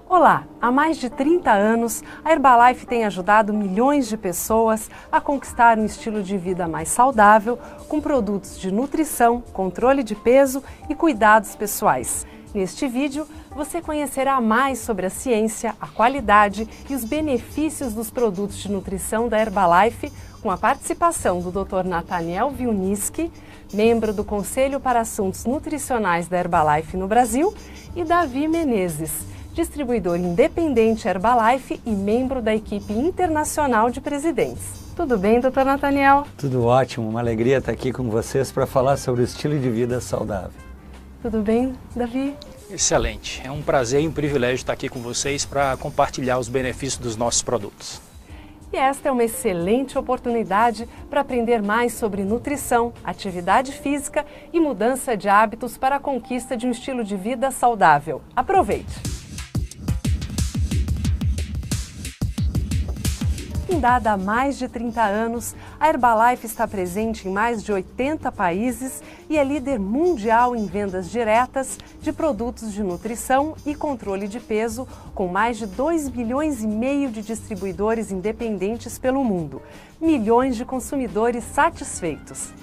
Olá! Há mais de 30 anos, a Herbalife tem ajudado milhões de pessoas a conquistar um estilo de vida mais saudável, com produtos de nutrição, controle de peso e cuidados pessoais. Neste vídeo, você conhecerá mais sobre a ciência, a qualidade e os benefícios dos produtos de nutrição da Herbalife, com a participação do Dr. Nathaniel Wilnitzki, membro do Conselho para Assuntos Nutricionais da Herbalife no Brasil, e Davi Menezes, distribuidor independente Herbalife e membro da equipe internacional de presidentes. Tudo bem, Dr. Nathaniel? Tudo ótimo, uma alegria estar aqui com vocês para falar sobre o estilo de vida saudável. Tudo bem, Davi? Excelente, é um prazer e um privilégio estar aqui com vocês para compartilhar os benefícios dos nossos produtos. E esta é uma excelente oportunidade para aprender mais sobre nutrição, atividade física e mudança de hábitos para a conquista de um estilo de vida saudável. Aproveite! Fundada há mais de 30 anos, a Herbalife está presente em mais de 80 países e é líder mundial em vendas diretas de produtos de nutrição e controle de peso, com mais de 2,5 milhões de distribuidores independentes pelo mundo, milhões de consumidores satisfeitos.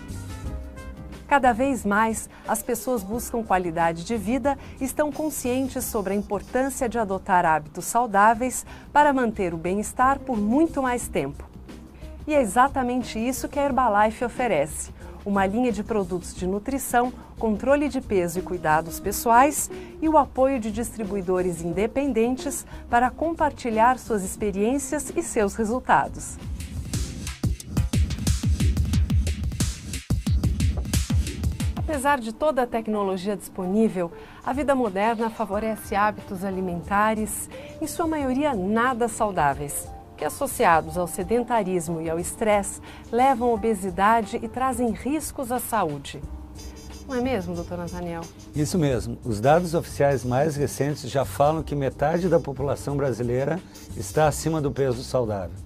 Cada vez mais, as pessoas buscam qualidade de vida e estão conscientes sobre a importância de adotar hábitos saudáveis para manter o bem-estar por muito mais tempo. E é exatamente isso que a Herbalife oferece: uma linha de produtos de nutrição, controle de peso e cuidados pessoais e o apoio de distribuidores independentes para compartilhar suas experiências e seus resultados. Apesar de toda a tecnologia disponível, a vida moderna favorece hábitos alimentares, em sua maioria nada saudáveis, que associados ao sedentarismo e ao estresse levam à obesidade e trazem riscos à saúde. Não é mesmo, Dr. Nathaniel? Isso mesmo. Os dados oficiais mais recentes já falam que metade da população brasileira está acima do peso saudável.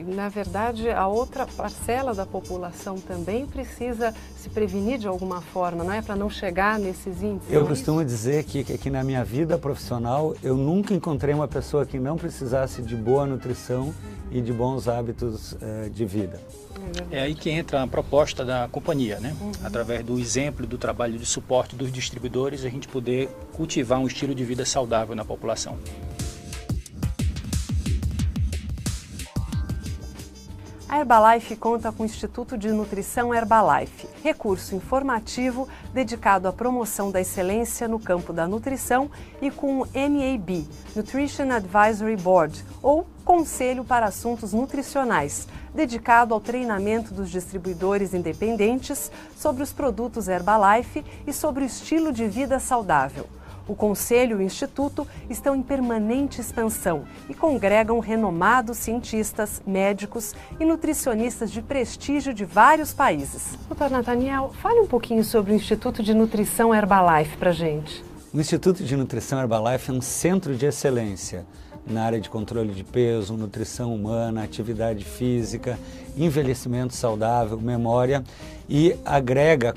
Na verdade, a outra parcela da população também precisa se prevenir de alguma forma, não é? Para não chegar nesses índices. Eu costumo dizer que na minha vida profissional eu nunca encontrei uma pessoa que não precisasse de boa nutrição e de bons hábitos de vida. É aí que entra a proposta da companhia, né? Através do exemplo do trabalho de suporte dos distribuidores, a gente poder cultivar um estilo de vida saudável na população. A Herbalife conta com o Instituto de Nutrição Herbalife, recurso informativo dedicado à promoção da excelência no campo da nutrição, e com o NAB, Nutrition Advisory Board, ou Conselho para Assuntos Nutricionais, dedicado ao treinamento dos distribuidores independentes sobre os produtos Herbalife e sobre o estilo de vida saudável. O Conselho e o Instituto estão em permanente expansão e congregam renomados cientistas, médicos e nutricionistas de prestígio de vários países. Dr. Nathaniel, fale um pouquinho sobre o Instituto de Nutrição Herbalife para a gente. O Instituto de Nutrição Herbalife é um centro de excelência na área de controle de peso, nutrição humana, atividade física, envelhecimento saudável, memória, e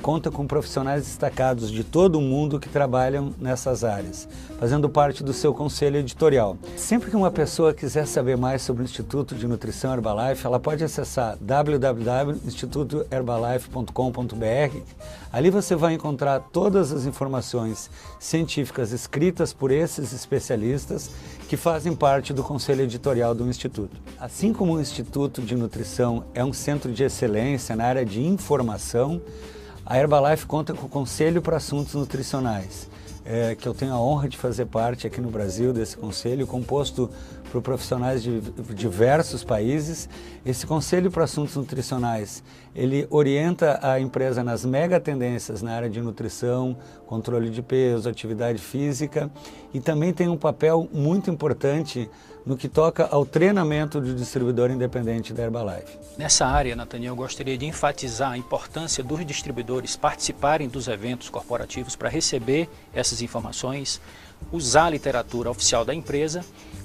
conta com profissionais destacados de todo o mundo que trabalham nessas áreas, fazendo parte do seu conselho editorial. Sempre que uma pessoa quiser saber mais sobre o Instituto de Nutrição Herbalife, ela pode acessar www.institutoherbalife.com.br. Ali você vai encontrar todas as informações científicas escritas por esses especialistas que fazem parte do conselho editorial do Instituto. Assim como o Instituto de Nutrição é um centro de excelência na área de informação, a Herbalife conta com o Conselho para Assuntos Nutricionais, que eu tenho a honra de fazer parte aqui no Brasil desse conselho, composto por profissionais de diversos países. Esse Conselho para Assuntos Nutricionais, ele orienta a empresa nas mega tendências na área de nutrição, controle de peso, atividade física, e também tem um papel muito importante no que toca ao treinamento do distribuidor independente da Herbalife. Nessa área, Nathaniel, eu gostaria de enfatizar a importância dos distribuidores participarem dos eventos corporativos para receber essas informações, usar a literatura oficial da empresa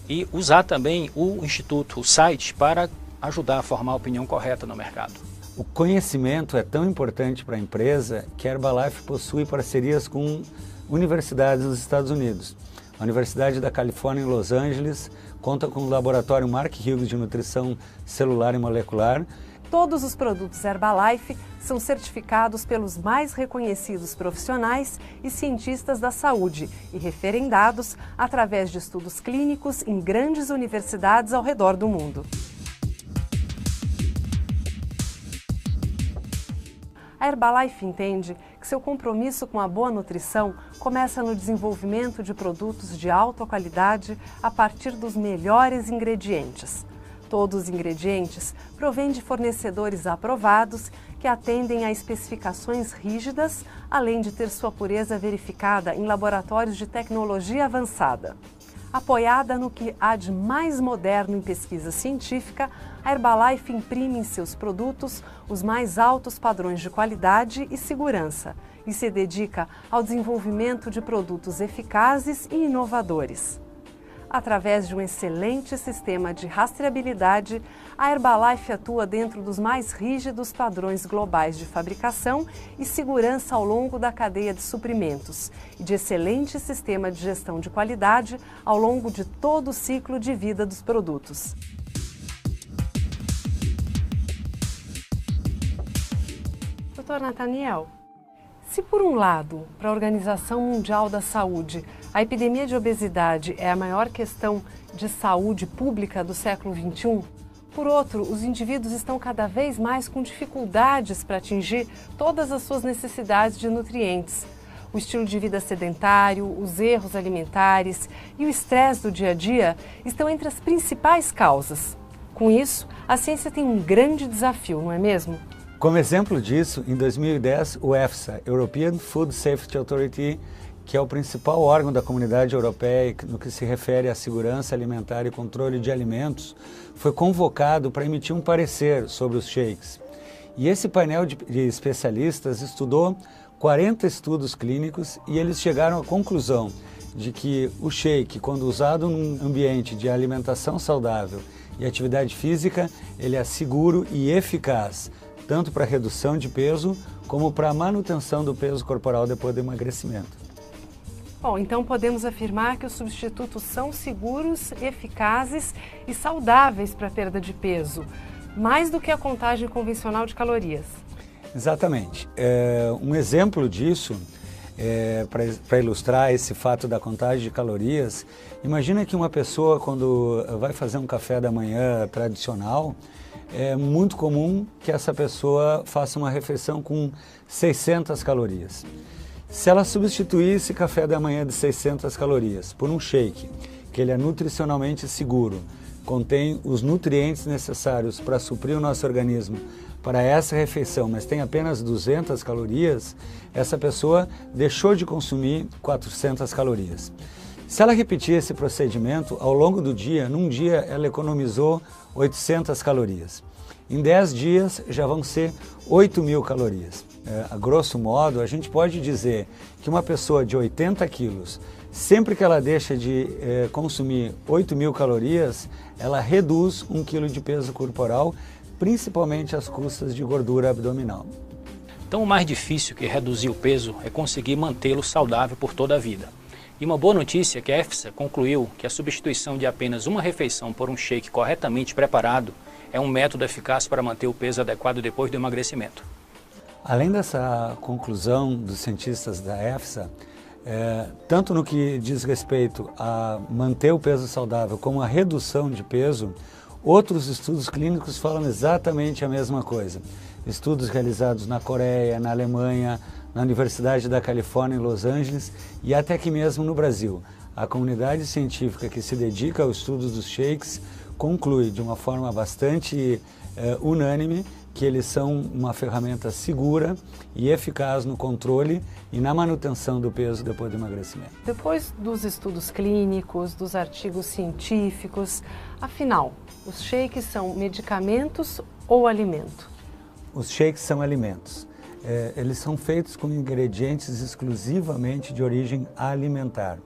e usar também o Instituto, o site, para ajudar a formar a opinião correta no mercado. O conhecimento é tão importante para a empresa que a Herbalife possui parcerias com universidades nos Estados Unidos. A Universidade da Califórnia, em Los Angeles, conta com o laboratório Mark Hughes de nutrição celular e molecular. Todos os produtos Herbalife são certificados pelos mais reconhecidos profissionais e cientistas da saúde e referendados através de estudos clínicos em grandes universidades ao redor do mundo. A Herbalife entende que seu compromisso com a boa nutrição começa no desenvolvimento de produtos de alta qualidade a partir dos melhores ingredientes. Todos os ingredientes provêm de fornecedores aprovados que atendem a especificações rígidas, além de ter sua pureza verificada em laboratórios de tecnologia avançada. Apoiada no que há de mais moderno em pesquisa científica, a Herbalife imprime em seus produtos os mais altos padrões de qualidade e segurança e se dedica ao desenvolvimento de produtos eficazes e inovadores. Através de um excelente sistema de rastreabilidade, a Herbalife atua dentro dos mais rígidos padrões globais de fabricação e segurança ao longo da cadeia de suprimentos e de excelente sistema de gestão de qualidade ao longo de todo o ciclo de vida dos produtos. Dr. Nathaniel, se por um lado, para a Organização Mundial da Saúde, a epidemia de obesidade é a maior questão de saúde pública do século XXI, por outro, os indivíduos estão cada vez mais com dificuldades para atingir todas as suas necessidades de nutrientes. O estilo de vida sedentário, os erros alimentares e o estresse do dia a dia estão entre as principais causas. Com isso, a ciência tem um grande desafio, não é mesmo? Como exemplo disso, em 2010, o EFSA, European Food Safety Authority, que é o principal órgão da Comunidade Europeia no que se refere à segurança alimentar e controle de alimentos, foi convocado para emitir um parecer sobre os shakes. E esse painel de especialistas estudou 40 estudos clínicos e eles chegaram à conclusão de que o shake, quando usado num ambiente de alimentação saudável e atividade física, ele é seguro e eficaz, tanto para redução de peso como para a manutenção do peso corporal depois do emagrecimento. Bom, então podemos afirmar que os substitutos são seguros, eficazes e saudáveis para a perda de peso, mais do que a contagem convencional de calorias. Exatamente. Um exemplo disso, para ilustrar esse fato da contagem de calorias, imagina que uma pessoa, quando vai fazer um café da manhã tradicional, é muito comum que essa pessoa faça uma refeição com 600 calorias. Se ela substituir esse café da manhã de 600 calorias por um shake, que ele é nutricionalmente seguro, contém os nutrientes necessários para suprir o nosso organismo para essa refeição, mas tem apenas 200 calorias, essa pessoa deixou de consumir 400 calorias. Se ela repetir esse procedimento ao longo do dia, num dia ela economizou 800 calorias. Em 10 dias já vão ser 8.000 calorias. A grosso modo, a gente pode dizer que uma pessoa de 80 quilos, sempre que ela deixa de consumir 8.000 calorias, ela reduz 1 quilo de peso corporal, principalmente às custas de gordura abdominal. Então, o mais difícil que reduzir o peso é conseguir mantê-lo saudável por toda a vida. E uma boa notícia é que a EFSA concluiu que a substituição de apenas uma refeição por um shake corretamente preparado é um método eficaz para manter o peso adequado depois do emagrecimento. Além dessa conclusão dos cientistas da EFSA, tanto no que diz respeito a manter o peso saudável como a redução de peso, outros estudos clínicos falam exatamente a mesma coisa. Estudos realizados na Coreia, na Alemanha, na Universidade da Califórnia, em Los Angeles e até aqui mesmo no Brasil. A comunidade científica que se dedica ao estudo dos shakes conclui de uma forma bastante unânime que eles são uma ferramenta segura e eficaz no controle e na manutenção do peso depois do emagrecimento. Depois dos estudos clínicos, dos artigos científicos, afinal, os shakes são medicamentos ou alimento? Os shakes são alimentos. Eles são feitos com ingredientes exclusivamente de origem alimentar.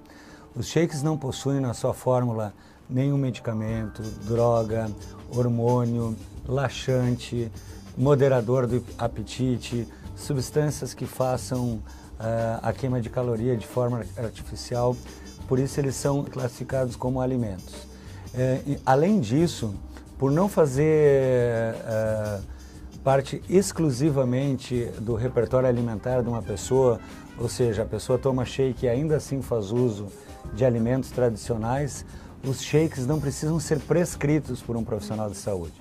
Os shakes não possuem na sua fórmula nenhum medicamento, droga, hormônio, laxante, moderador do apetite, substâncias que façam a queima de caloria de forma artificial. por isso eles são classificados como alimentos. Além disso, por não fazer parte exclusivamente do repertório alimentar de uma pessoa, ou seja, a pessoa toma shake e ainda assim faz uso de alimentos tradicionais, os shakes não precisam ser prescritos por um profissional de saúde,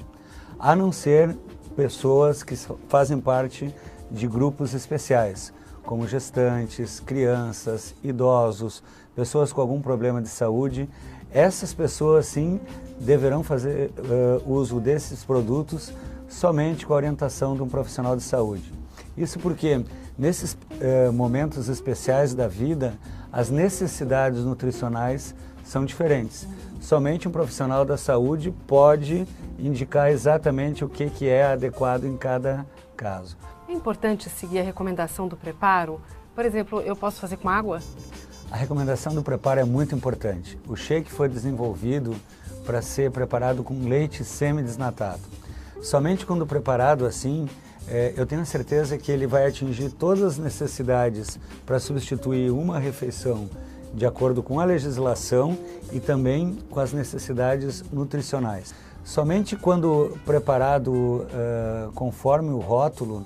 a não ser pessoas que fazem parte de grupos especiais, como gestantes, crianças, idosos, pessoas com algum problema de saúde. Essas pessoas, sim, deverão fazer uso desses produtos somente com a orientação de um profissional de saúde. Isso porque, nesses momentos especiais da vida, as necessidades nutricionais são diferentes. Somente um profissional da saúde pode indicar exatamente o que é adequado em cada caso. É importante seguir a recomendação do preparo? Por exemplo, eu posso fazer com água? A recomendação do preparo é muito importante. O shake foi desenvolvido para ser preparado com leite semi-desnatado. Somente quando preparado assim, eu tenho certeza que ele vai atingir todas as necessidades para substituir uma refeição de acordo com a legislação e também com as necessidades nutricionais. Somente quando preparado conforme o rótulo,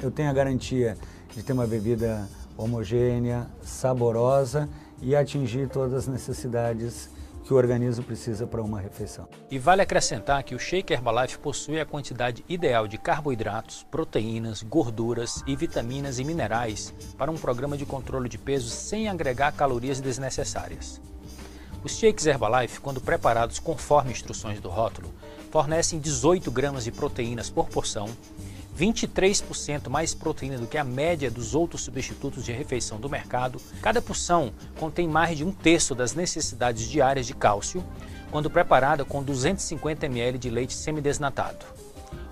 eu tenho a garantia de ter uma bebida homogênea, saborosa e atingir todas as necessidades que o organismo precisa para uma refeição. E vale acrescentar que o Shake Herbalife possui a quantidade ideal de carboidratos, proteínas, gorduras e vitaminas e minerais para um programa de controle de peso sem agregar calorias desnecessárias. Os Shakes Herbalife, quando preparados conforme instruções do rótulo, fornecem 18 gramas de proteínas por porção, 23% mais proteína do que a média dos outros substitutos de refeição do mercado. Cada porção contém mais de 1/3 das necessidades diárias de cálcio, quando preparada com 250 ml de leite semidesnatado.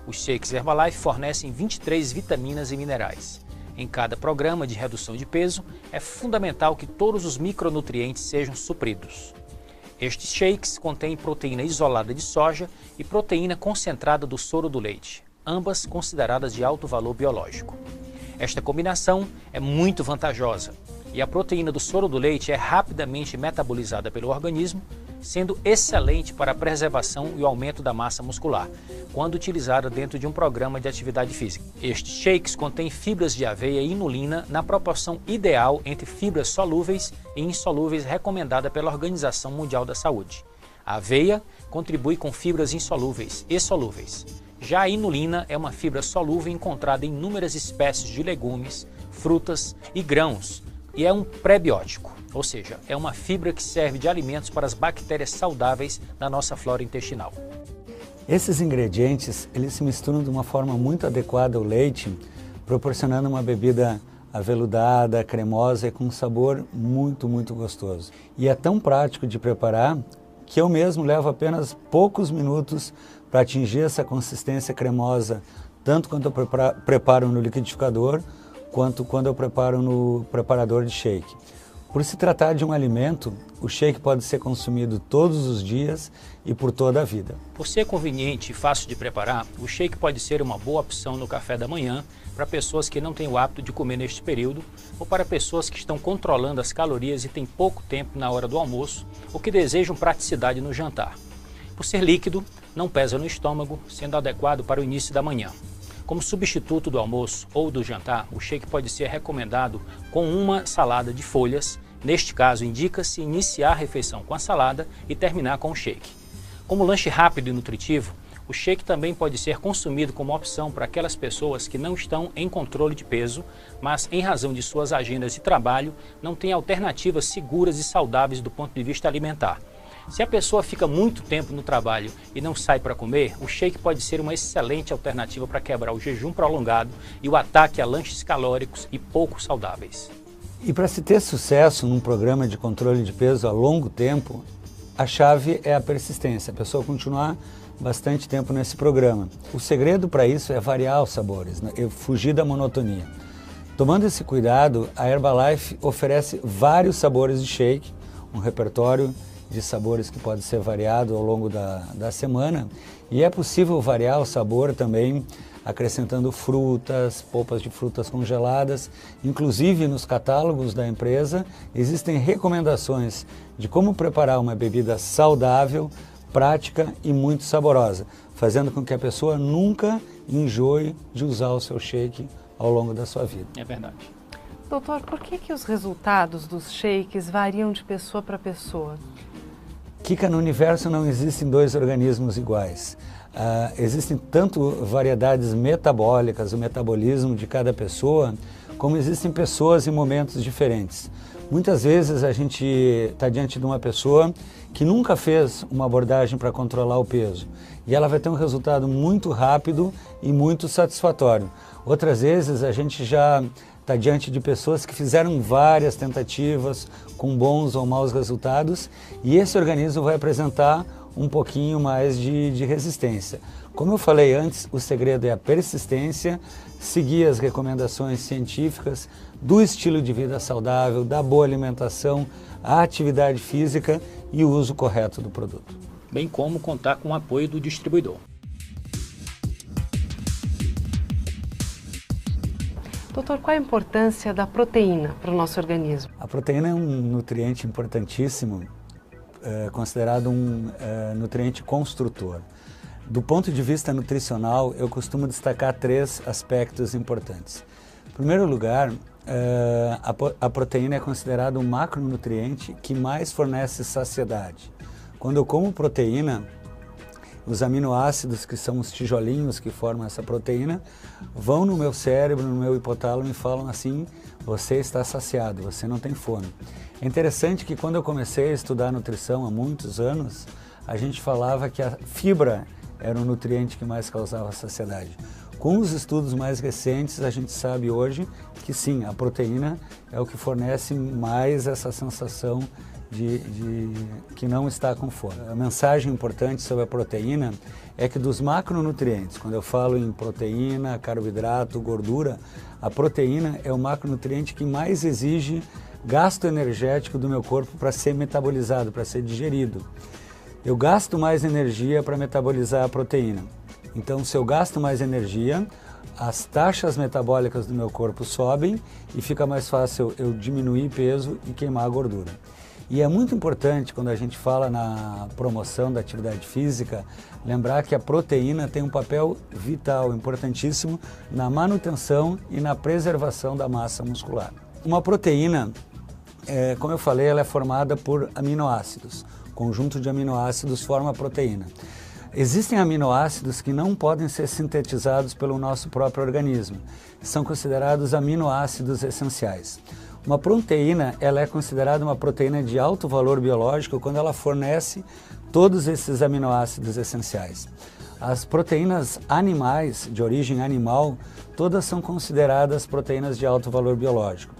Os Shakes Herbalife fornecem 23 vitaminas e minerais. Em cada programa de redução de peso, é fundamental que todos os micronutrientes sejam supridos. Estes shakes contêm proteína isolada de soja e proteína concentrada do soro do leite, ambas consideradas de alto valor biológico. Esta combinação é muito vantajosa e a proteína do soro do leite é rapidamente metabolizada pelo organismo, sendo excelente para a preservação e o aumento da massa muscular, quando utilizada dentro de um programa de atividade física. Estes shakes contêm fibras de aveia e inulina na proporção ideal entre fibras solúveis e insolúveis recomendada pela Organização Mundial da Saúde. A aveia contribui com fibras insolúveis e solúveis. Já a inulina é uma fibra solúvel encontrada em inúmeras espécies de legumes, frutas e grãos e é um prebiótico, ou seja, é uma fibra que serve de alimentos para as bactérias saudáveis da nossa flora intestinal. Esses ingredientes, eles se misturam de uma forma muito adequada ao leite, proporcionando uma bebida aveludada, cremosa e com um sabor muito, muito gostoso. E é tão prático de preparar que eu mesmo levo apenas poucos minutos para atingir essa consistência cremosa, tanto quando eu preparo no liquidificador, quanto quando eu preparo no preparador de shake. Por se tratar de um alimento, o shake pode ser consumido todos os dias e por toda a vida. Por ser conveniente e fácil de preparar, o shake pode ser uma boa opção no café da manhã para pessoas que não têm o hábito de comer neste período ou para pessoas que estão controlando as calorias e têm pouco tempo na hora do almoço ou que desejam praticidade no jantar. Por ser líquido, não pesa no estômago, sendo adequado para o início da manhã. Como substituto do almoço ou do jantar, o shake pode ser recomendado com uma salada de folhas. Neste caso, indica-se iniciar a refeição com a salada e terminar com o shake. Como lanche rápido e nutritivo, o shake também pode ser consumido como opção para aquelas pessoas que não estão em controle de peso, mas em razão de suas agendas de trabalho, não têm alternativas seguras e saudáveis do ponto de vista alimentar. Se a pessoa fica muito tempo no trabalho e não sai para comer, o shake pode ser uma excelente alternativa para quebrar o jejum prolongado e o ataque a lanches calóricos e pouco saudáveis. E para se ter sucesso num programa de controle de peso a longo tempo, a chave é a persistência, a pessoa continuar bastante tempo nesse programa. O segredo para isso é variar os sabores, né? Fugir da monotonia. Tomando esse cuidado, a Herbalife oferece vários sabores de shake, um repertório de sabores que pode ser variado ao longo da semana, e é possível variar o sabor também acrescentando frutas, polpas de frutas congeladas. Inclusive nos catálogos da empresa existem recomendações de como preparar uma bebida saudável, prática e muito saborosa, fazendo com que a pessoa nunca enjoe de usar o seu shake ao longo da sua vida. É verdade. Doutor, por que os resultados dos shakes variam de pessoa para pessoa? Kika, no universo não existem dois organismos iguais. Existem tanto variedades metabólicas, o metabolismo de cada pessoa, como existem pessoas em momentos diferentes. Muitas vezes a gente está diante de uma pessoa que nunca fez uma abordagem para controlar o peso e ela vai ter um resultado muito rápido e muito satisfatório. Outras vezes a gente já está diante de pessoas que fizeram várias tentativas com bons ou maus resultados e esse organismo vai apresentar um pouquinho mais de resistência. Como eu falei antes, o segredo é a persistência, seguir as recomendações científicas do estilo de vida saudável, da boa alimentação, a atividade física e o uso correto do produto. Bem como contar com o apoio do distribuidor. Doutor, qual a importância da proteína para o nosso organismo? A proteína é um nutriente importantíssimo, considerado um nutriente construtor. Do ponto de vista nutricional, eu costumo destacar 3 aspectos importantes. Em primeiro lugar, a proteína é considerada um macronutriente que mais fornece saciedade. Quando eu como proteína, os aminoácidos, que são os tijolinhos que formam essa proteína, vão no meu cérebro, no meu hipotálamo e falam assim: você está saciado, você não tem fome. É interessante que quando eu comecei a estudar nutrição há muitos anos, a gente falava que a fibra era o nutriente que mais causava saciedade. Com os estudos mais recentes, a gente sabe hoje que sim, a proteína é o que fornece mais essa sensação de que não está com fome. A mensagem importante sobre a proteína é que dos macronutrientes, quando eu falo em proteína, carboidrato, gordura, a proteína é o macronutriente que mais exige gasto energético do meu corpo para ser metabolizado, para ser digerido. Eu gasto mais energia para metabolizar a proteína. Então, se eu gasto mais energia, as taxas metabólicas do meu corpo sobem e fica mais fácil eu diminuir peso e queimar a gordura. E é muito importante, quando a gente fala na promoção da atividade física, lembrar que a proteína tem um papel vital, importantíssimo, na manutenção e na preservação da massa muscular. Uma proteína, como eu falei, ela é formada por aminoácidos. O conjunto de aminoácidos forma a proteína. Existem aminoácidos que não podem ser sintetizados pelo nosso próprio organismo. São considerados aminoácidos essenciais. Uma proteína, ela é considerada uma proteína de alto valor biológico quando ela fornece todos esses aminoácidos essenciais. As proteínas animais, de origem animal, todas são consideradas proteínas de alto valor biológico,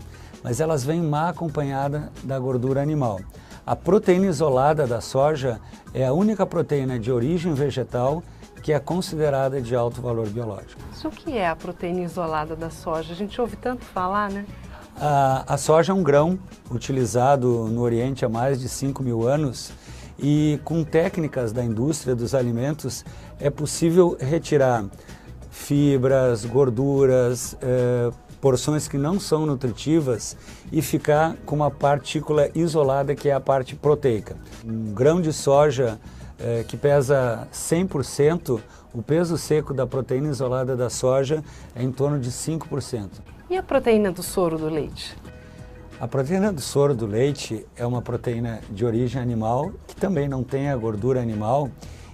mas elas vêm mal acompanhadas da gordura animal. A proteína isolada da soja é a única proteína de origem vegetal que é considerada de alto valor biológico. Mas o que é a proteína isolada da soja? A gente ouve tanto falar, né? A soja é um grão utilizado no Oriente há mais de 5.000 anos e com técnicas da indústria dos alimentos é possível retirar fibras, gorduras, porções que não são nutritivas e ficar com uma partícula isolada que é a parte proteica. Um grão de soja que pesa 100%, o peso seco da proteína isolada da soja é em torno de 5%. E a proteína do soro do leite? A proteína do soro do leite é uma proteína de origem animal, que também não tem a gordura animal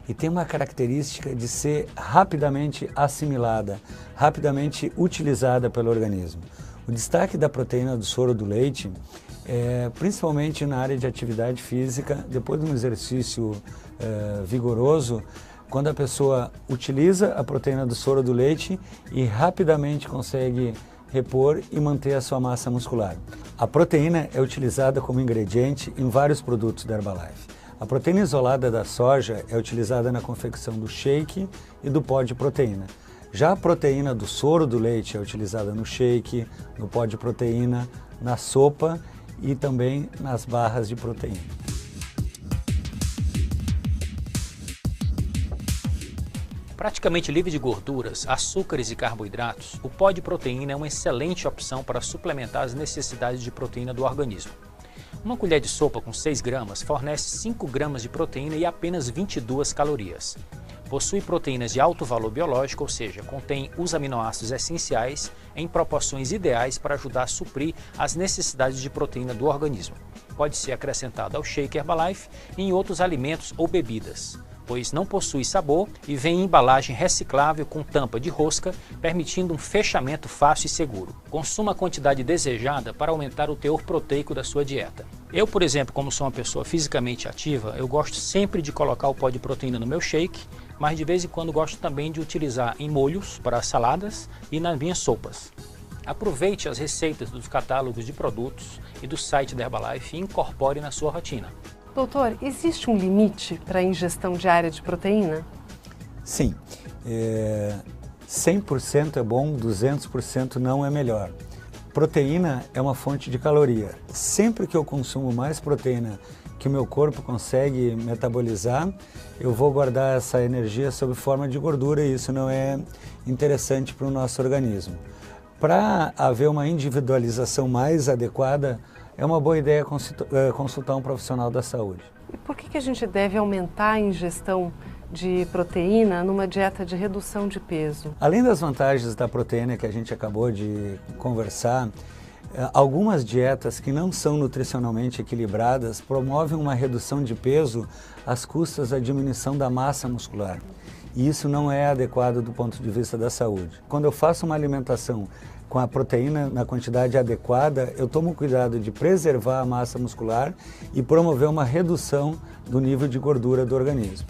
e tem uma característica de ser rapidamente assimilada, rapidamente utilizada pelo organismo. O destaque da proteína do soro do leite é principalmente na área de atividade física, depois de um exercício vigoroso, quando a pessoa utiliza a proteína do soro do leite e rapidamente consegue repor e manter a sua massa muscular. A proteína é utilizada como ingrediente em vários produtos da Herbalife. A proteína isolada da soja é utilizada na confecção do shake e do pó de proteína. Já a proteína do soro do leite é utilizada no shake, no pó de proteína, na sopa e também nas barras de proteína. Praticamente livre de gorduras, açúcares e carboidratos, o pó de proteína é uma excelente opção para suplementar as necessidades de proteína do organismo. Uma colher de sopa com 6 gramas fornece 5 gramas de proteína e apenas 22 calorias. Possui proteínas de alto valor biológico, ou seja, contém os aminoácidos essenciais em proporções ideais para ajudar a suprir as necessidades de proteína do organismo. Pode ser acrescentado ao shake Herbalife e em outros alimentos ou bebidas, pois não possui sabor e vem em embalagem reciclável com tampa de rosca, permitindo um fechamento fácil e seguro. Consuma a quantidade desejada para aumentar o teor proteico da sua dieta. Eu, por exemplo, como sou uma pessoa fisicamente ativa, eu gosto sempre de colocar o pó de proteína no meu shake, mas de vez em quando gosto também de utilizar em molhos para saladas e nas minhas sopas. Aproveite as receitas dos catálogos de produtos e do site da Herbalife e incorpore na sua rotina. Doutor, existe um limite para a ingestão diária de proteína? Sim, 100% é bom, 200% não é melhor. Proteína é uma fonte de caloria. Sempre que eu consumo mais proteína que o meu corpo consegue metabolizar, eu vou guardar essa energia sob forma de gordura e isso não é interessante para o nosso organismo. Para haver uma individualização mais adequada, é uma boa ideia consultar um profissional da saúde. E por que a gente deve aumentar a ingestão de proteína numa dieta de redução de peso? Além das vantagens da proteína que a gente acabou de conversar, algumas dietas que não são nutricionalmente equilibradas promovem uma redução de peso às custas da diminuição da massa muscular. E isso não é adequado do ponto de vista da saúde. Quando eu faço uma alimentação com a proteína na quantidade adequada, eu tomo cuidado de preservar a massa muscular e promover uma redução do nível de gordura do organismo.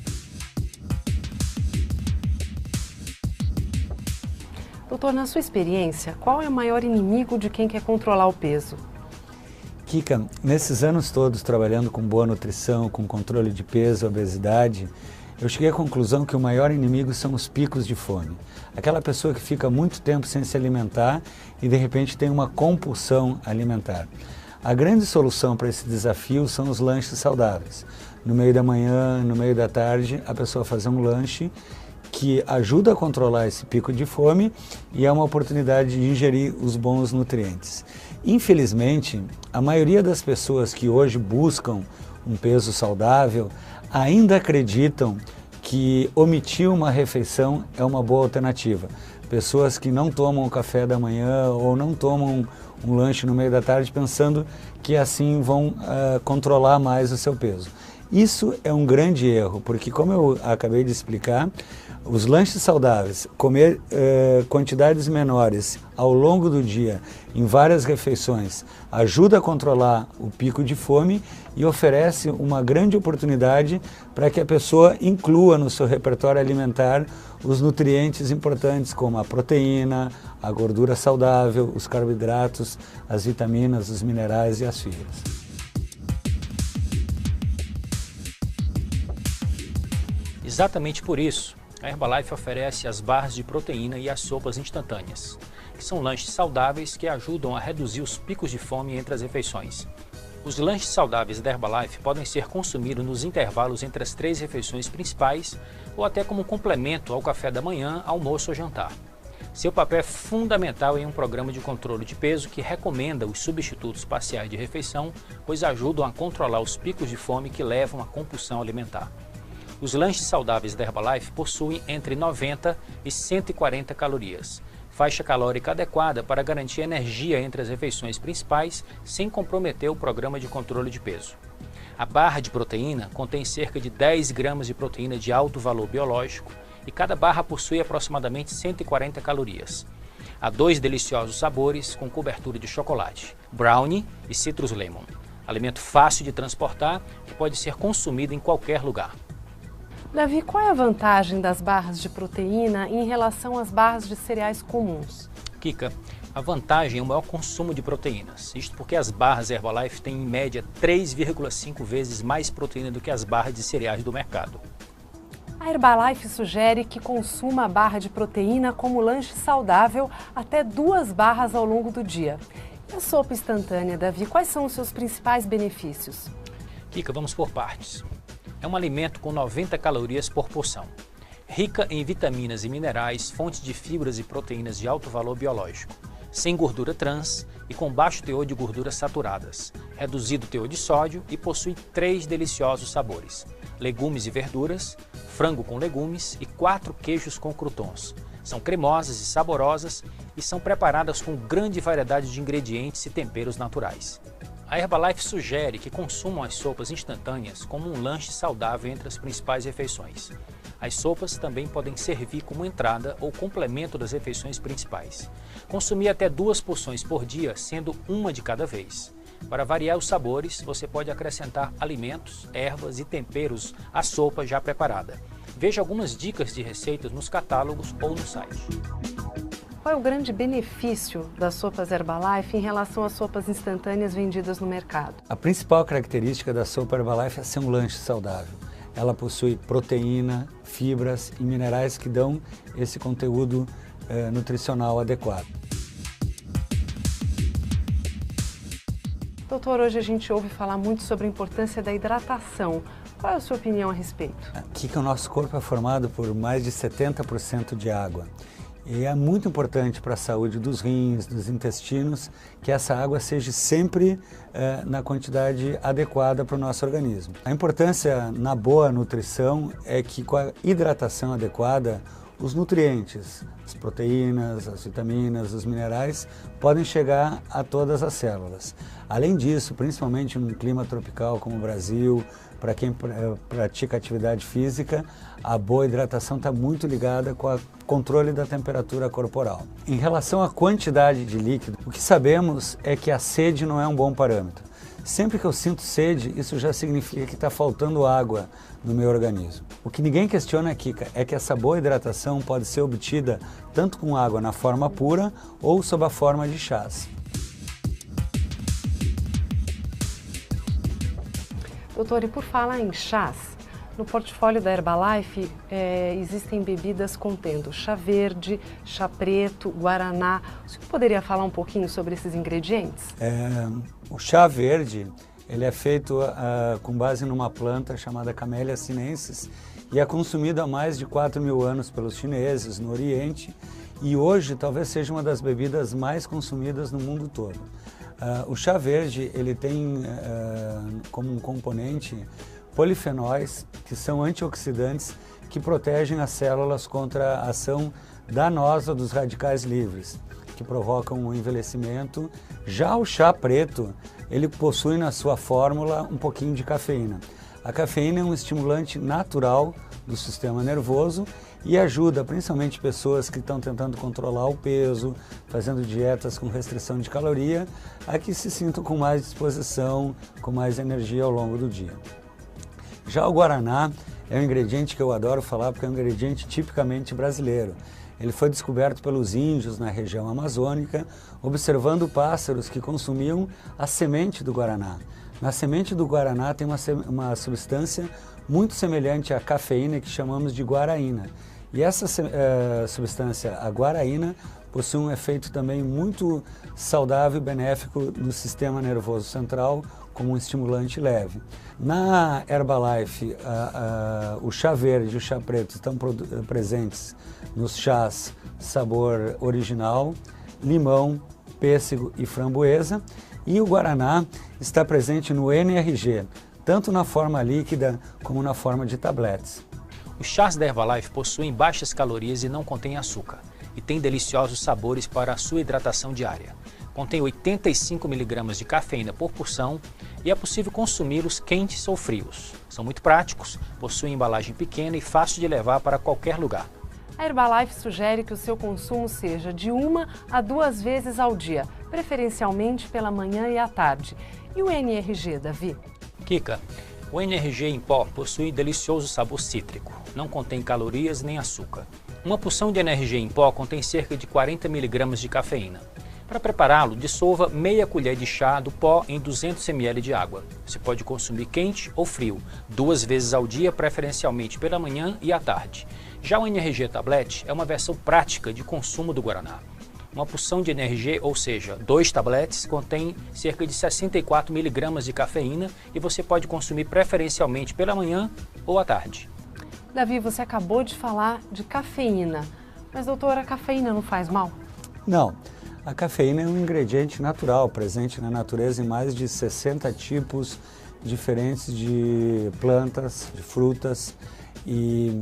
Doutor, na sua experiência, qual é o maior inimigo de quem quer controlar o peso? Kika, nesses anos todos trabalhando com boa nutrição, com controle de peso, obesidade, eu cheguei à conclusão que o maior inimigo são os picos de fome. Aquela pessoa que fica muito tempo sem se alimentar e de repente tem uma compulsão alimentar. A grande solução para esse desafio são os lanches saudáveis. No meio da manhã, no meio da tarde, a pessoa fazer um lanche que ajuda a controlar esse pico de fome e é uma oportunidade de ingerir os bons nutrientes. Infelizmente, a maioria das pessoas que hoje buscam um peso saudável ainda acreditam que omitir uma refeição é uma boa alternativa. Pessoas que não tomam café da manhã ou não tomam um lanche no meio da tarde pensando que assim vão controlar mais o seu peso. Isso é um grande erro, porque como eu acabei de explicar, os lanches saudáveis, comer quantidades menores ao longo do dia, em várias refeições, ajuda a controlar o pico de fome e oferece uma grande oportunidade para que a pessoa inclua no seu repertório alimentar os nutrientes importantes como a proteína, a gordura saudável, os carboidratos, as vitaminas, os minerais e as fibras. Exatamente por isso, a Herbalife oferece as barras de proteína e as sopas instantâneas, que são lanches saudáveis que ajudam a reduzir os picos de fome entre as refeições. Os lanches saudáveis da Herbalife podem ser consumidos nos intervalos entre as 3 refeições principais ou até como complemento ao café da manhã, almoço ou jantar. Seu papel é fundamental em um programa de controle de peso que recomenda os substitutos parciais de refeição, pois ajudam a controlar os picos de fome que levam à compulsão alimentar. Os lanches saudáveis da Herbalife possuem entre 90 e 140 calorias, faixa calórica adequada para garantir energia entre as refeições principais sem comprometer o programa de controle de peso. A barra de proteína contém cerca de 10 gramas de proteína de alto valor biológico e cada barra possui aproximadamente 140 calorias. Há 2 deliciosos sabores com cobertura de chocolate, brownie e citrus lemon. Alimento fácil de transportar que pode ser consumido em qualquer lugar. Davi, qual é a vantagem das barras de proteína em relação às barras de cereais comuns? Kika, a vantagem é o maior consumo de proteínas. Isto porque as barras Herbalife têm em média 3,5 vezes mais proteína do que as barras de cereais do mercado. A Herbalife sugere que consuma a barra de proteína como lanche saudável até 2 barras ao longo do dia. E a sopa instantânea, Davi, quais são os seus principais benefícios? Kika, vamos por partes. É um alimento com 90 calorias por porção. rica em vitaminas e minerais, fonte de fibras e proteínas de alto valor biológico, sem gordura trans e com baixo teor de gorduras saturadas, reduzido teor de sódio e possui 3 deliciosos sabores: legumes e verduras, frango com legumes e 4 queijos com croutons. São cremosas e saborosas e são preparadas com grande variedade de ingredientes e temperos naturais. A Herbalife sugere que consumam as sopas instantâneas como um lanche saudável entre as principais refeições. As sopas também podem servir como entrada ou complemento das refeições principais. Consumir até 2 porções por dia, sendo uma de cada vez. Para variar os sabores, você pode acrescentar alimentos, ervas e temperos à sopa já preparada. Veja algumas dicas de receitas nos catálogos ou no site. Qual é o grande benefício das sopas Herbalife em relação às sopas instantâneas vendidas no mercado? A principal característica da sopa Herbalife é ser um lanche saudável. Ela possui proteína, fibras e minerais que dão esse conteúdo nutricional adequado. Doutor, hoje a gente ouve falar muito sobre a importância da hidratação. Qual é a sua opinião a respeito? Aqui que o nosso corpo é formado por mais de 70% de água. E é muito importante para a saúde dos rins, dos intestinos, que essa água seja sempre na quantidade adequada para o nosso organismo. A importância na boa nutrição é que com a hidratação adequada, os nutrientes, as proteínas, as vitaminas, os minerais podem chegar a todas as células. Além disso, principalmente num clima tropical como o Brasil, para quem pratica atividade física, a boa hidratação está muito ligada com o controle da temperatura corporal. Em relação à quantidade de líquido, o que sabemos é que a sede não é um bom parâmetro. Sempre que eu sinto sede, isso já significa que está faltando água no meu organismo. O que ninguém questiona aqui é que essa boa hidratação pode ser obtida tanto com água na forma pura ou sob a forma de chás. Doutor, e por falar em chás, no portfólio da Herbalife existem bebidas contendo chá verde, chá preto, guaraná. O senhor poderia falar um pouquinho sobre esses ingredientes? O chá verde ele é feito com base numa planta chamada Camellia sinensis e é consumido há mais de 4.000 anos pelos chineses no Oriente e hoje talvez seja uma das bebidas mais consumidas no mundo todo. O chá verde ele tem como um componente polifenóis, que são antioxidantes que protegem as células contra a ação danosa dos radicais livres, que provocam o envelhecimento. Já o chá preto, ele possui na sua fórmula um pouquinho de cafeína. A cafeína é um estimulante natural do sistema nervoso e ajuda principalmente pessoas que estão tentando controlar o peso, fazendo dietas com restrição de caloria, a que se sintam com mais disposição, com mais energia ao longo do dia. Já o guaraná é um ingrediente que eu adoro falar porque é um ingrediente tipicamente brasileiro. Ele foi descoberto pelos índios na região amazônica, observando pássaros que consumiam a semente do guaraná. Na semente do guaraná tem uma substância muito semelhante à cafeína que chamamos de guaraína. E essa substância, a guaraína, possui um efeito também muito saudável e benéfico no sistema nervoso central, como um estimulante leve. Na Herbalife, o chá verde e o chá preto estão presentes nos chás sabor original, limão, pêssego e framboesa, e o guaraná está presente no NRG, tanto na forma líquida como na forma de tabletes. Os chás da Herbalife possuem baixas calorias e não contêm açúcar, e têm deliciosos sabores para a sua hidratação diária. Contém 85 mg de cafeína por porção e é possível consumi-los quentes ou frios. São muito práticos, possuem embalagem pequena e fácil de levar para qualquer lugar. A Herbalife sugere que o seu consumo seja de 1 a 2 vezes ao dia, preferencialmente pela manhã e à tarde. E o NRG, Davi? Kika, o NRG em pó possui delicioso sabor cítrico, não contém calorias nem açúcar. Uma porção de NRG em pó contém cerca de 40 mg de cafeína. Para prepará-lo, dissolva meia colher de chá do pó em 200 ml de água. Você pode consumir quente ou frio, 2 vezes ao dia, preferencialmente pela manhã e à tarde. Já o NRG Tablet é uma versão prática de consumo do guaraná. Uma porção de NRG, ou seja, 2 tabletes, contém cerca de 64 mg de cafeína e você pode consumir preferencialmente pela manhã ou à tarde. Davi, você acabou de falar de cafeína, mas doutor, a cafeína não faz mal? Não, a cafeína é um ingrediente natural, presente na natureza em mais de 60 tipos diferentes de plantas, de frutas, e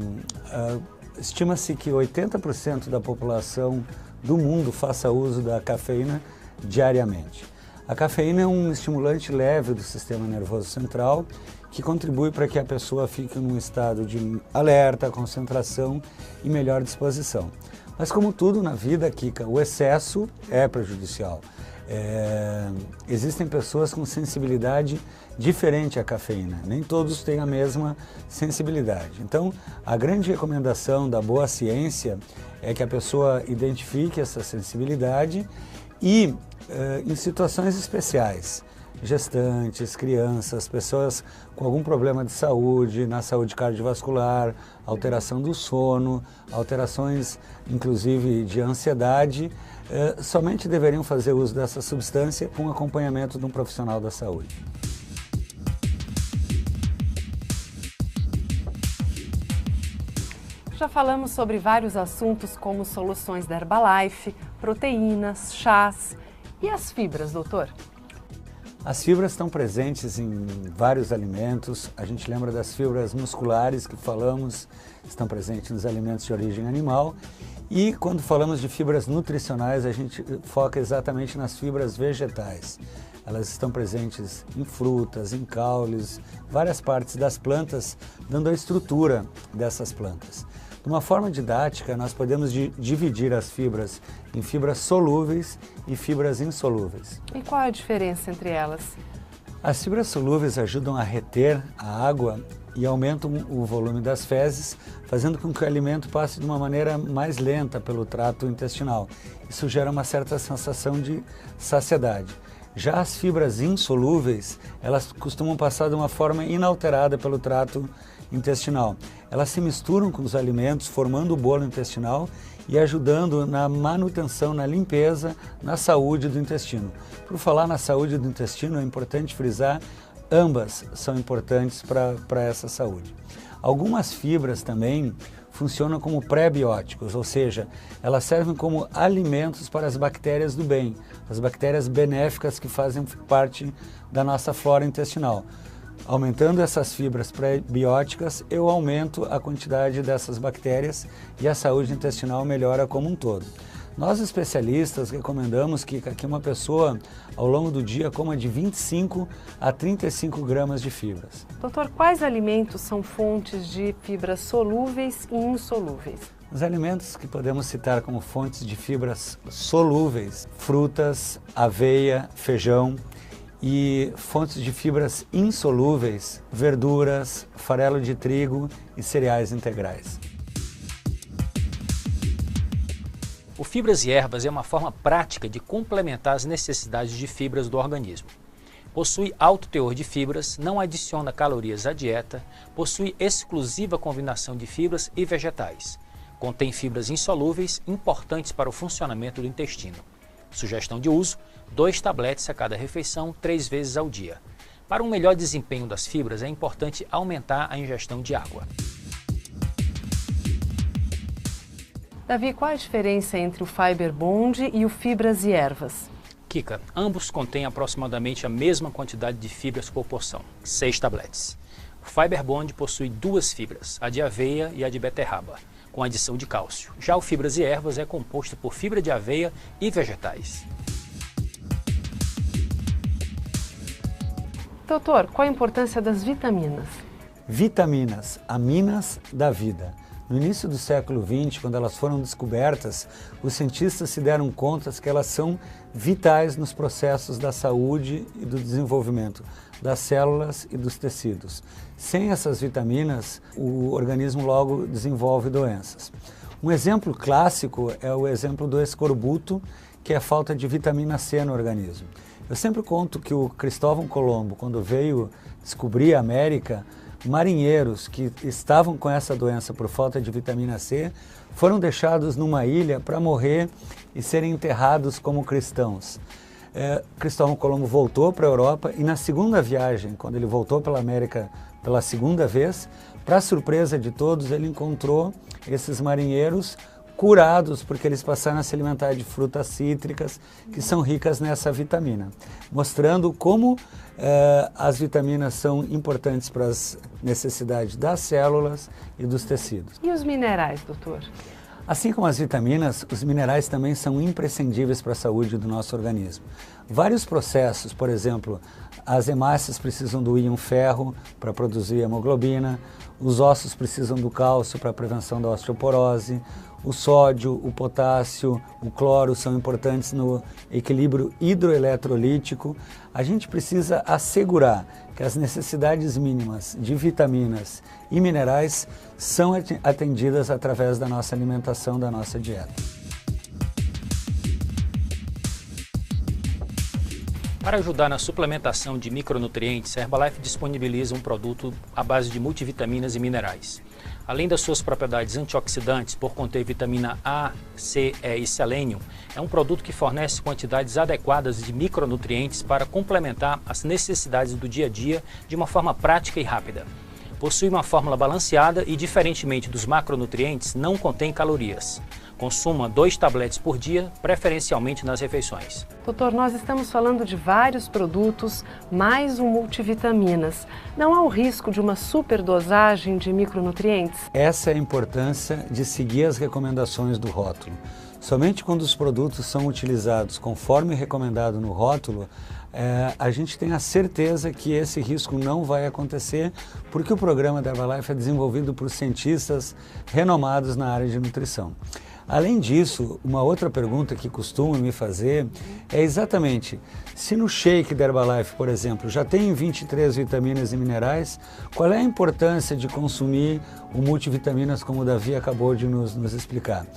estima-se que 80% da população do mundo faça uso da cafeína diariamente. A cafeína é um estimulante leve do sistema nervoso central que contribui para que a pessoa fique num estado de alerta, concentração e melhor disposição. Mas como tudo na vida, Kika, o excesso é prejudicial. Existem pessoas com sensibilidade diferente à cafeína, nem todos têm a mesma sensibilidade. Então, a grande recomendação da boa ciência é que a pessoa identifique essa sensibilidade e, em situações especiais, gestantes, crianças, pessoas com algum problema de saúde, na saúde cardiovascular, alteração do sono, alterações inclusive de ansiedade, somente deveriam fazer uso dessa substância com acompanhamento de um profissional da saúde. Já falamos sobre vários assuntos como soluções da Herbalife, proteínas, chás e as fibras, doutor? As fibras estão presentes em vários alimentos. A gente lembra das fibras musculares que falamos, estão presentes nos alimentos de origem animal. E quando falamos de fibras nutricionais, a gente foca exatamente nas fibras vegetais. Elas estão presentes em frutas, em caules, várias partes das plantas, dando a estrutura dessas plantas. De uma forma didática, nós podemos dividir as fibras em fibras solúveis e fibras insolúveis. E qual é a diferença entre elas? As fibras solúveis ajudam a reter a água e aumentam o volume das fezes, fazendo com que o alimento passe de uma maneira mais lenta pelo trato intestinal. Isso gera uma certa sensação de saciedade. Já as fibras insolúveis, elas costumam passar de uma forma inalterada pelo trato intestinal. Elas se misturam com os alimentos, formando o bolo intestinal e ajudando na manutenção, na limpeza, na saúde do intestino. Por falar na saúde do intestino, é importante frisar, ambas são importantes para essa saúde. Algumas fibras também funcionam como pré-bióticos, ou seja, elas servem como alimentos para as bactérias do bem, as bactérias benéficas que fazem parte da nossa flora intestinal. Aumentando essas fibras pré-bióticas, eu aumento a quantidade dessas bactérias e a saúde intestinal melhora como um todo. Nós especialistas recomendamos que uma pessoa ao longo do dia coma de 25 a 35 gramas de fibras. Doutor, quais alimentos são fontes de fibras solúveis e insolúveis? Os alimentos que podemos citar como fontes de fibras solúveis, frutas, aveia, feijão, e fontes de fibras insolúveis, verduras, farelo de trigo e cereais integrais. O Fibras e Ervas é uma forma prática de complementar as necessidades de fibras do organismo. Possui alto teor de fibras, não adiciona calorias à dieta, possui exclusiva combinação de fibras e vegetais. Contém fibras insolúveis, importantes para o funcionamento do intestino. Sugestão de uso: 2 tabletes a cada refeição, 3 vezes ao dia. Para um melhor desempenho das fibras, é importante aumentar a ingestão de água. Davi, qual a diferença entre o Fiber Bond e o Fibras e Ervas? Kika, ambos contêm aproximadamente a mesma quantidade de fibras por porção, 6 tabletes. O Fiber Bond possui 2 fibras, a de aveia e a de beterraba, com adição de cálcio. Já o Fibras e Ervas é composto por fibra de aveia e vegetais. Doutor, qual a importância das vitaminas? Vitaminas, aminas da vida. No início do século XX, quando elas foram descobertas, os cientistas se deram conta que elas são vitais nos processos da saúde e do desenvolvimento das células e dos tecidos. Sem essas vitaminas, o organismo logo desenvolve doenças. Um exemplo clássico é o exemplo do escorbuto, que é a falta de vitamina C no organismo. Eu sempre conto que o Cristóvão Colombo, quando veio descobrir a América, marinheiros que estavam com essa doença por falta de vitamina C foram deixados numa ilha para morrer e serem enterrados como cristãos. Cristóvão Colombo voltou para a Europa e na segunda viagem, quando ele voltou pela América pela segunda vez. Para surpresa de todos, ele encontrou esses marinheiros curados porque eles passaram a se alimentar de frutas cítricas que são ricas nessa vitamina, mostrando como as vitaminas são importantes para as necessidades das células e dos tecidos. E os minerais, doutor? Assim como as vitaminas, os minerais também são imprescindíveis para a saúde do nosso organismo. Vários processos, por exemplo, as hemácias precisam do íon ferro para produzir hemoglobina, os ossos precisam do cálcio para a prevenção da osteoporose, o sódio, o potássio, o cloro são importantes no equilíbrio hidroeletrolítico. A gente precisa assegurar que as necessidades mínimas de vitaminas e minerais são atendidas através da nossa alimentação, da nossa dieta. Para ajudar na suplementação de micronutrientes, a Herbalife disponibiliza um produto à base de multivitaminas e minerais. Além das suas propriedades antioxidantes por conter vitamina A, C, E e selênio, é um produto que fornece quantidades adequadas de micronutrientes para complementar as necessidades do dia a dia de uma forma prática e rápida. Possui uma fórmula balanceada e, diferentemente dos macronutrientes, não contém calorias. Consuma 2 tabletes por dia, preferencialmente nas refeições. Doutor, nós estamos falando de vários produtos, mais um multivitaminas. Não há o risco de uma superdosagem de micronutrientes? Essa é a importância de seguir as recomendações do rótulo. Somente quando os produtos são utilizados conforme recomendado no rótulo, a gente tem a certeza que esse risco não vai acontecer, porque o programa da Herbalife é desenvolvido por cientistas renomados na área de nutrição. Além disso, uma outra pergunta que costumam me fazer é exatamente, se no shake da Herbalife, por exemplo, já tem 23 vitaminas e minerais, qual é a importância de consumir o multivitaminas como o Davi acabou de nos explicar?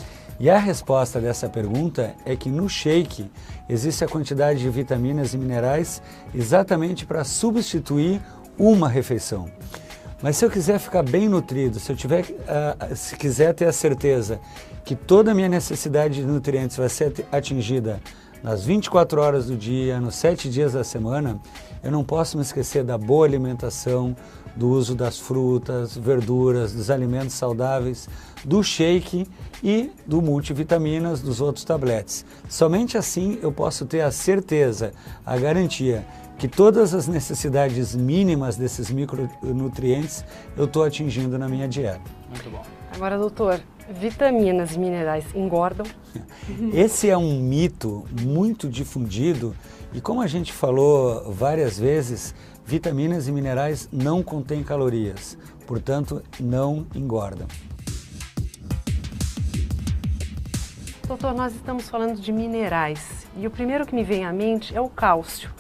E a resposta dessa pergunta é que no shake existe a quantidade de vitaminas e minerais exatamente para substituir uma refeição. Mas se eu quiser ficar bem nutrido, se quiser ter a certeza que toda a minha necessidade de nutrientes vai ser atingida nas 24 horas do dia, nos 7 dias da semana, eu não posso me esquecer da boa alimentação, do uso das frutas, verduras, dos alimentos saudáveis, do shake e do multivitaminas, dos outros tabletes. Somente assim eu posso ter a certeza, a garantia, que todas as necessidades mínimas desses micronutrientes eu estou atingindo na minha dieta. Muito bom. Agora, doutor, vitaminas e minerais engordam? Esse é um mito muito difundido e, como a gente falou várias vezes, vitaminas e minerais não contêm calorias, portanto não engordam. Doutor, nós estamos falando de minerais e o primeiro que me vem à mente é o cálcio,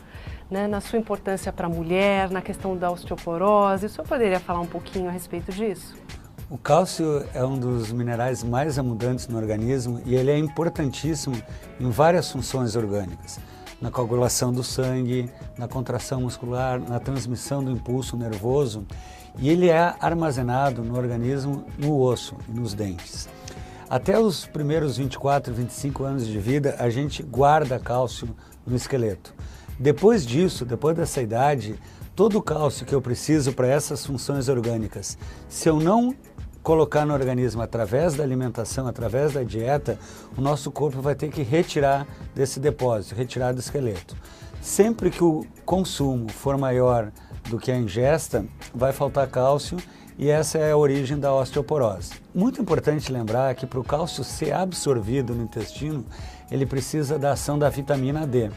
né, na sua importância para a mulher, na questão da osteoporose. O senhor poderia falar um pouquinho a respeito disso? O cálcio é um dos minerais mais abundantes no organismo e ele é importantíssimo em várias funções orgânicas. Na coagulação do sangue, na contração muscular, na transmissão do impulso nervoso, e ele é armazenado no organismo, no osso e nos dentes. Até os primeiros 24, 25 anos de vida, a gente guarda cálcio no esqueleto. Depois disso, depois dessa idade, todo o cálcio que eu preciso para essas funções orgânicas, se eu não colocar no organismo através da alimentação, através da dieta, o nosso corpo vai ter que retirar desse depósito, retirar do esqueleto. Sempre que o consumo for maior do que a ingesta, vai faltar cálcio e essa é a origem da osteoporose. Muito importante lembrar que para o cálcio ser absorvido no intestino, ele precisa da ação da vitamina D.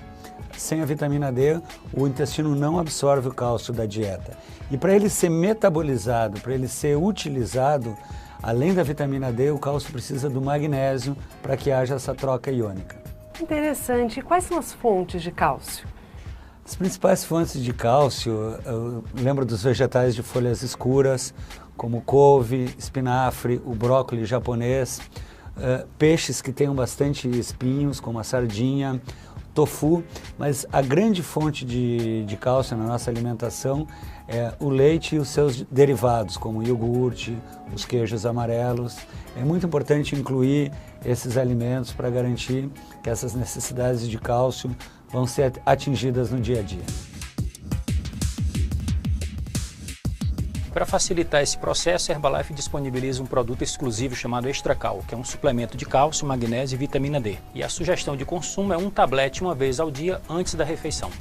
Sem a vitamina D, o intestino não absorve o cálcio da dieta. E para ele ser metabolizado, para ele ser utilizado, além da vitamina D, o cálcio precisa do magnésio para que haja essa troca iônica. Interessante. E quais são as fontes de cálcio? As principais fontes de cálcio, eu lembro dos vegetais de folhas escuras, como couve, espinafre, o brócolis japonês, peixes que tenham bastante espinhos, como a sardinha, tofu, mas a grande fonte de cálcio na nossa alimentação é o leite e os seus derivados, como o iogurte, os queijos amarelos. É muito importante incluir esses alimentos para garantir que essas necessidades de cálcio vão ser atingidas no dia a dia. para facilitar esse processo, a Herbalife disponibiliza um produto exclusivo chamado Extra Cal, que é um suplemento de cálcio, magnésio e vitamina D. E a sugestão de consumo é um tablete uma vez ao dia antes da refeição.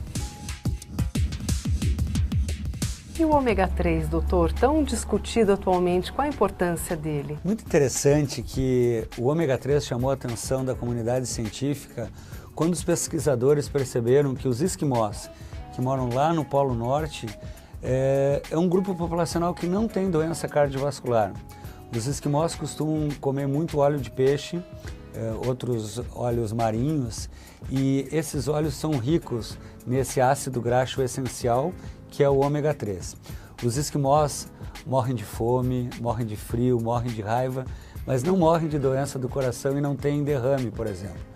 E o ômega 3, doutor, tão discutido atualmente, qual a importância dele? Muito interessante que o ômega 3 chamou a atenção da comunidade científica quando os pesquisadores perceberam que os esquimós, que moram lá no Polo Norte, é um grupo populacional que não tem doença cardiovascular. Os esquimós costumam comer muito óleo de peixe, outros óleos marinhos, e esses óleos são ricos nesse ácido graxo essencial, que é o ômega 3. Os esquimós morrem de fome, morrem de frio, morrem de raiva, mas não morrem de doença do coração e não têm derrame, por exemplo.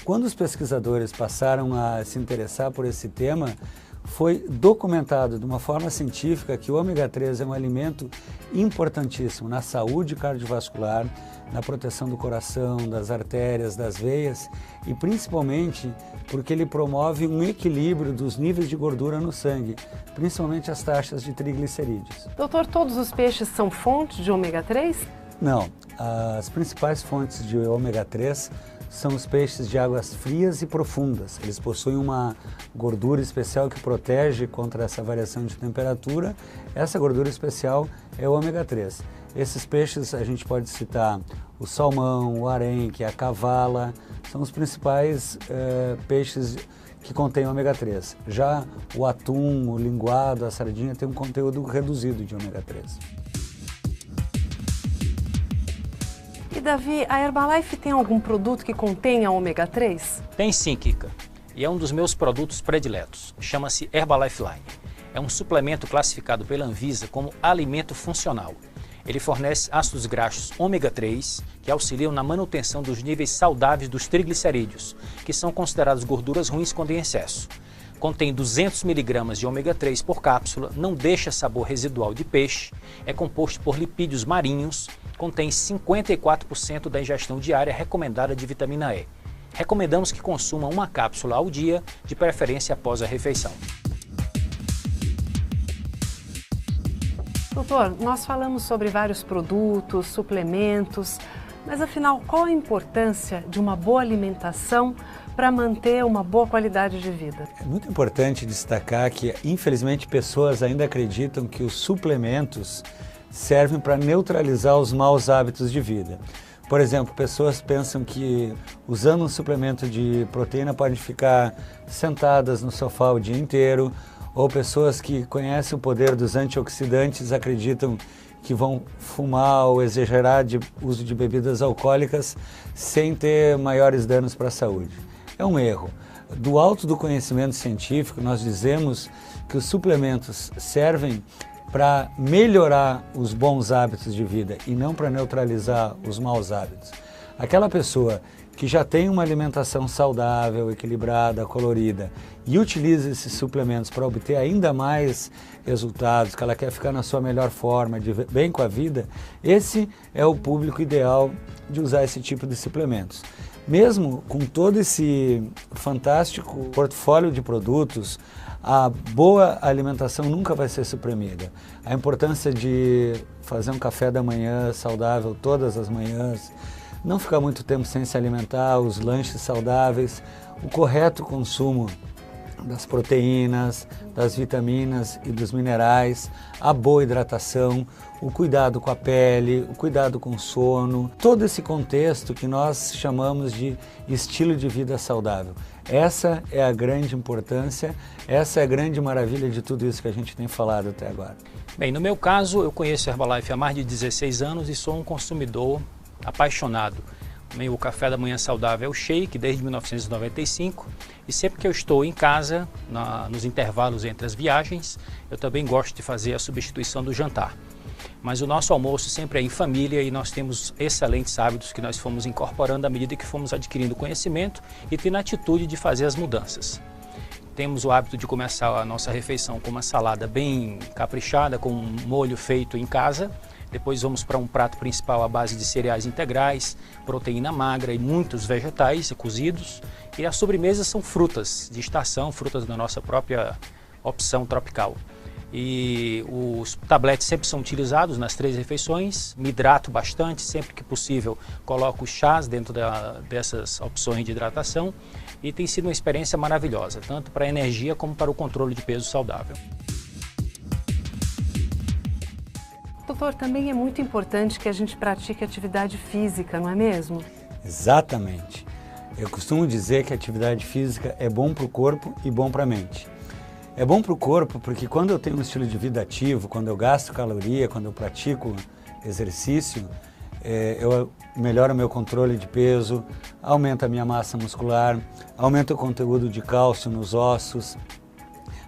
Quando os pesquisadores passaram a se interessar por esse tema, foi documentado de uma forma científica que o ômega 3 é um alimento importantíssimo na saúde cardiovascular, na proteção do coração, das artérias, das veias e principalmente porque ele promove um equilíbrio dos níveis de gordura no sangue, principalmente as taxas de triglicerídeos. Doutor, todos os peixes são fontes de ômega 3? Não, as principais fontes de ômega 3 são os peixes de águas frias e profundas. Eles possuem uma gordura especial que protege contra essa variação de temperatura. Essa gordura especial é o ômega 3. Esses peixes a gente pode citar o salmão, o arenque, a cavala, são os principais peixes que contêm ômega 3. Já o atum, o linguado, a sardinha tem um conteúdo reduzido de ômega 3. E Davi, a Herbalife tem algum produto que contenha ômega 3? Tem sim, Kika. E é um dos meus produtos prediletos. Chama-se Herbalife Line. É um suplemento classificado pela Anvisa como alimento funcional. Ele fornece ácidos graxos ômega 3, que auxiliam na manutenção dos níveis saudáveis dos triglicerídeos, que são considerados gorduras ruins quando em excesso. Contém 200 mg de ômega 3 por cápsula, não deixa sabor residual de peixe, é composto por lipídios marinhos, contém 54% da ingestão diária recomendada de vitamina E. Recomendamos que consuma uma cápsula ao dia, de preferência após a refeição. Doutor, nós falamos sobre vários produtos, suplementos, mas afinal, qual a importância de uma boa alimentação para manter uma boa qualidade de vida? É muito importante destacar que, infelizmente, pessoas ainda acreditam que os suplementos servem para neutralizar os maus hábitos de vida. Por exemplo, pessoas pensam que usando um suplemento de proteína podem ficar sentadas no sofá o dia inteiro, ou pessoas que conhecem o poder dos antioxidantes acreditam que vão fumar ou exagerar de uso de bebidas alcoólicas sem ter maiores danos para a saúde. É um erro. Do alto do conhecimento científico, nós dizemos que os suplementos servem para melhorar os bons hábitos de vida e não para neutralizar os maus hábitos. Aquela pessoa que já tem uma alimentação saudável, equilibrada, colorida e utiliza esses suplementos para obter ainda mais resultados, que ela quer ficar na sua melhor forma, de bem com a vida, esse é o público ideal de usar esse tipo de suplementos. Mesmo com todo esse fantástico portfólio de produtos, a boa alimentação nunca vai ser suprimida. A importância de fazer um café da manhã saudável todas as manhãs, não ficar muito tempo sem se alimentar, os lanches saudáveis, o correto consumo das proteínas, das vitaminas e dos minerais, a boa hidratação, o cuidado com a pele, o cuidado com o sono, todo esse contexto que nós chamamos de estilo de vida saudável. Essa é a grande importância, essa é a grande maravilha de tudo isso que a gente tem falado até agora. Bem, no meu caso, eu conheço a Herbalife há mais de 16 anos e sou um consumidor apaixonado. O café da manhã saudável é o shake desde 1995 e sempre que eu estou em casa, nos intervalos entre as viagens, eu também gosto de fazer a substituição do jantar. Mas o nosso almoço sempre é em família e nós temos excelentes hábitos que nós fomos incorporando à medida que fomos adquirindo conhecimento e tendo a atitude de fazer as mudanças. Temos o hábito de começar a nossa refeição com uma salada bem caprichada, com um molho feito em casa. Depois vamos para um prato principal à base de cereais integrais, proteína magra e muitos vegetais cozidos. E as sobremesas são frutas de estação, frutas da nossa própria opção tropical. E os tabletes sempre são utilizados nas 3 refeições, me hidrato bastante, sempre que possível coloco chás dentro dessas opções de hidratação e tem sido uma experiência maravilhosa, tanto para a energia como para o controle de peso saudável. Doutor, também é muito importante que a gente pratique atividade física, não é mesmo? Exatamente. Eu costumo dizer que a atividade física é bom para o corpo e bom para a mente. É bom para o corpo porque quando eu tenho um estilo de vida ativo, quando eu gasto caloria, quando eu pratico exercício, eu melhoro o meu controle de peso, aumenta a minha massa muscular, aumenta o conteúdo de cálcio nos ossos,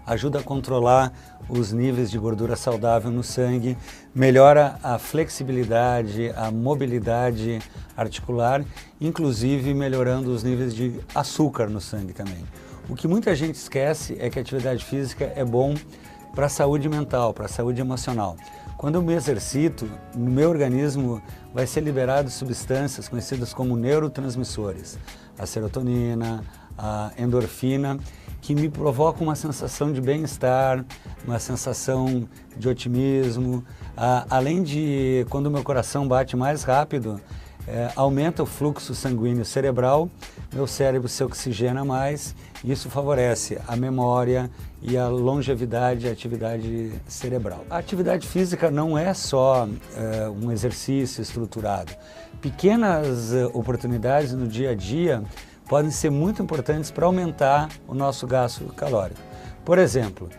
ajuda a controlar os níveis de gordura saudável no sangue, melhora a flexibilidade, a mobilidade articular, inclusive melhorando os níveis de açúcar no sangue também. O que muita gente esquece é que a atividade física é bom para a saúde mental, para a saúde emocional. Quando eu me exercito, no meu organismo vai ser liberado substâncias conhecidas como neurotransmissores, a serotonina, a endorfina, que me provocam uma sensação de bem-estar, uma sensação de otimismo, além de, quando o meu coração bate mais rápido, aumenta o fluxo sanguíneo cerebral, meu cérebro se oxigena mais, e isso favorece a memória e a longevidade e a atividade cerebral. A atividade física não é só um exercício estruturado. Pequenas oportunidades no dia a dia podem ser muito importantes para aumentar o nosso gasto calórico. Por exemplo,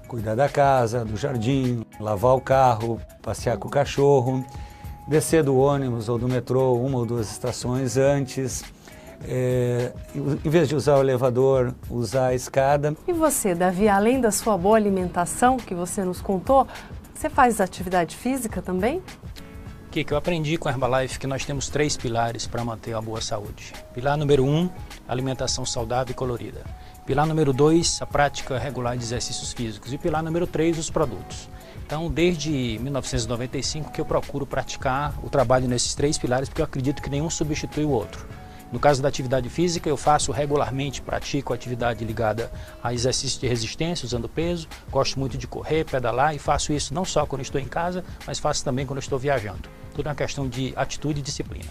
cuidar da casa, do jardim, lavar o carro, passear com o cachorro, descer do ônibus ou do metrô 1 ou 2 estações antes, em vez de usar o elevador, usar a escada. E você, Davi, além da sua boa alimentação que você nos contou, você faz atividade física também? Que eu aprendi com a Herbalife que nós temos 3 pilares para manter a boa saúde. Pilar número 1, alimentação saudável e colorida. Pilar número 2, a prática regular de exercícios físicos. E pilar número 3, os produtos. Então, desde 1995 que eu procuro praticar o trabalho nesses 3 pilares, porque eu acredito que nenhum substitui o outro. No caso da atividade física, eu faço regularmente, pratico atividade ligada a exercício de resistência, usando peso. Gosto muito de correr, pedalar e faço isso não só quando estou em casa, mas faço também quando estou viajando. Tudo é uma questão de atitude e disciplina.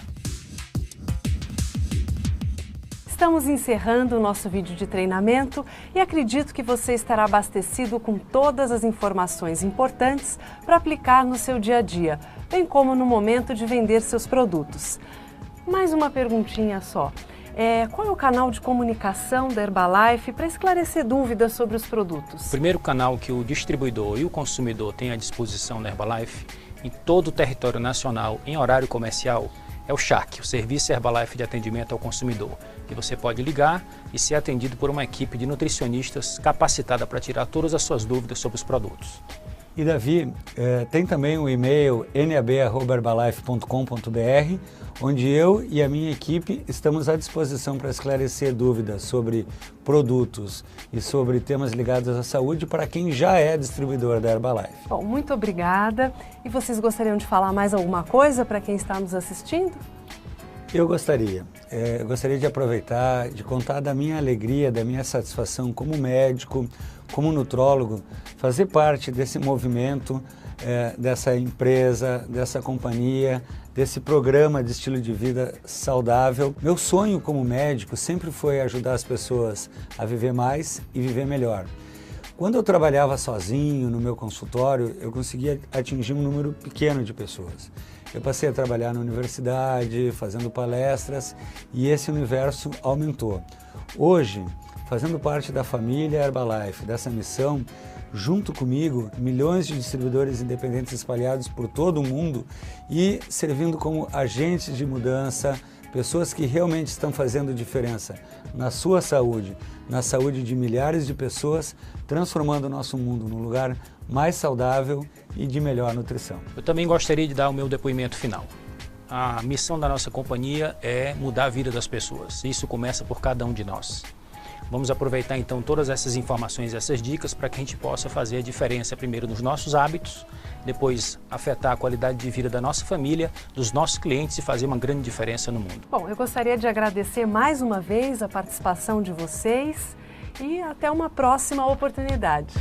Estamos encerrando o nosso vídeo de treinamento e acredito que você estará abastecido com todas as informações importantes para aplicar no seu dia a dia, bem como no momento de vender seus produtos. Mais uma perguntinha só. Qual é o canal de comunicação da Herbalife para esclarecer dúvidas sobre os produtos? O primeiro canal que o distribuidor e o consumidor têm à disposição da Herbalife, em todo o território nacional, em horário comercial, é o CHAC, o Serviço Herbalife de Atendimento ao Consumidor, que você pode ligar e ser atendido por uma equipe de nutricionistas capacitada para tirar todas as suas dúvidas sobre os produtos. E Davi, tem também o e-mail nab@herbalife.com.br, onde eu e a minha equipe estamos à disposição para esclarecer dúvidas sobre produtos e sobre temas ligados à saúde para quem já é distribuidor da Herbalife. Bom, muito obrigada. E vocês gostariam de falar mais alguma coisa para quem está nos assistindo? Eu gostaria de aproveitar, de contar da minha alegria, da minha satisfação como médico, como nutrólogo, fazer parte desse movimento, dessa empresa, dessa companhia, desse programa de estilo de vida saudável. Meu sonho como médico sempre foi ajudar as pessoas a viver mais e viver melhor. Quando eu trabalhava sozinho no meu consultório, eu conseguia atingir um número pequeno de pessoas. Eu passei a trabalhar na universidade, fazendo palestras, e esse universo aumentou. Hoje, fazendo parte da família Herbalife, dessa missão, junto comigo, milhões de distribuidores independentes espalhados por todo o mundo e servindo como agentes de mudança, pessoas que realmente estão fazendo diferença na sua saúde, na saúde de milhares de pessoas, transformando o nosso mundo num lugar mais saudável e de melhor nutrição. Eu também gostaria de dar o meu depoimento final. A missão da nossa companhia é mudar a vida das pessoas. Isso começa por cada um de nós. Vamos aproveitar então todas essas informações, essas dicas para que a gente possa fazer a diferença primeiro nos nossos hábitos, depois afetar a qualidade de vida da nossa família, dos nossos clientes e fazer uma grande diferença no mundo. Bom, eu gostaria de agradecer mais uma vez a participação de vocês e até uma próxima oportunidade.